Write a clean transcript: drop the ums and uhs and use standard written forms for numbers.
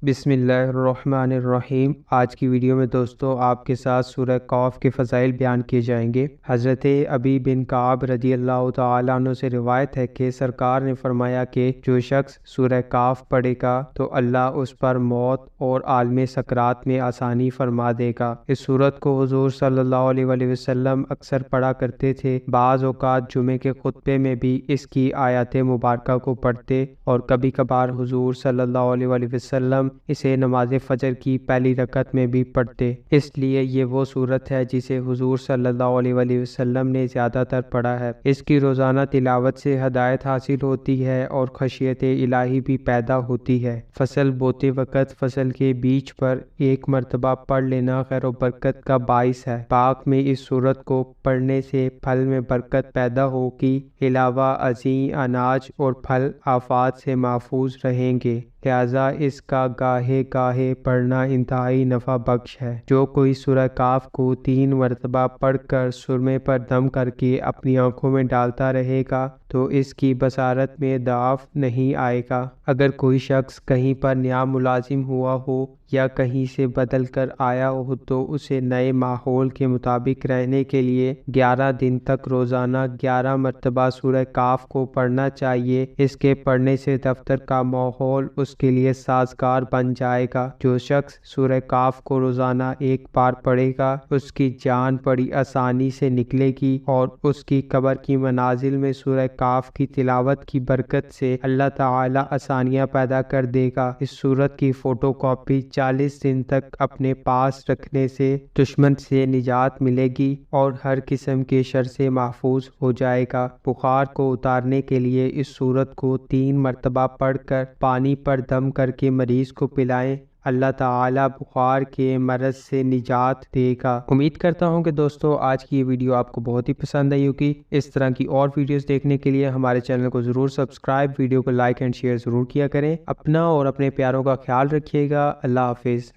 बिस्मिल्लाहिर्रहमानिर्रहीम। आज की वीडियो में दोस्तों आपके साथ सूरह कौफ के फ़ज़ाइल बयान किए जाएंगे। हज़रत अबी बिन काब रज़ी अल्लाह तआला अन्हु से रिवायत है कि सरकार ने फरमाया कि जो शख्स सूरह काफ पढ़ेगा तो अल्लाह उस पर मौत और आलम सकरात में आसानी फरमा देगा। इस सूरत को हुज़ूर सल्लल्लाहु अलैहि वसल्लम अक्सर पढ़ा करते थे। बाज़ औक़ात जुमे के खुतबे में भी इसकी आयत मुबारका को पढ़ते और कभी कभार हुज़ूर सल्लल्लाहु अलैहि वसल्लम इसे नमाज फजर की पहली रकत में भी पढ़ते। इसलिए ये वो सूरत है जिसे हुजूर सल्लल्लाहु अलैहि वसल्लम ने ज़्यादातर पढ़ा है। इसकी रोज़ाना तिलावत से हदायत हासिल होती है और खशियत इलाही भी पैदा होती है। फसल बोते वक़्त फसल के बीज पर एक मरतबा पढ़ लेना खैर व बरकत का बाइस है। पाक में इस सूरत को पढ़ने से फल में बरकत पैदा होगी, अलावा अज़ीं अनाज और फल आफात से महफूज रहेंगे। लिहाजा इसका गाहे गाहे पढ़ना इंतहाई नफ़ा बख्श है। जो कोई सूरह काफ को 3 मरतबा पढ़कर सुरमे पर दम करके अपनी आंखों में डालता रहेगा तो इसकी बसारत में दाफ नहीं आएगा। अगर कोई शख्स कहीं पर नया मुलाजिम हुआ हो या कहीं से बदल कर आया हो तो उसे नए माहौल के मुताबिक रहने के लिए 11 दिन तक रोज़ाना 11 मरतबा सूरह काफ को पढ़ना चाहिए। इसके पढ़ने से दफ्तर का माहौल उसके लिए साजगार बन जाएगा। जो शख्स सूरह काफ को रोज़ाना एक बार पढ़ेगा उसकी जान बड़ी आसानी से निकलेगी और उसकी कब्र की मनाजिल में सूरह काफ की तिलावत की बरकत से अल्लाह ताला आसानियाँ पैदा कर देगा। इस सूरत की फ़ोटो कॉपी 40 दिन तक अपने पास रखने से दुश्मन से निजात मिलेगी और हर किस्म के शर से महफूज हो जाएगा। बुखार को उतारने के लिए इस सूरत को 3 मरतबा पढ़कर पानी पर दम करके मरीज को पिलाएं। अल्लाह ताला बुखार के मरज़ से निजात देगा। उम्मीद करता हूँ कि दोस्तों आज की ये वीडियो आपको बहुत ही पसंद आई होगी। इस तरह की और वीडियोस देखने के लिए हमारे चैनल को ज़रूर सब्सक्राइब, वीडियो को लाइक एंड शेयर ज़रूर किया करें। अपना और अपने प्यारों का ख्याल रखिएगा। अल्लाह हाफिज़।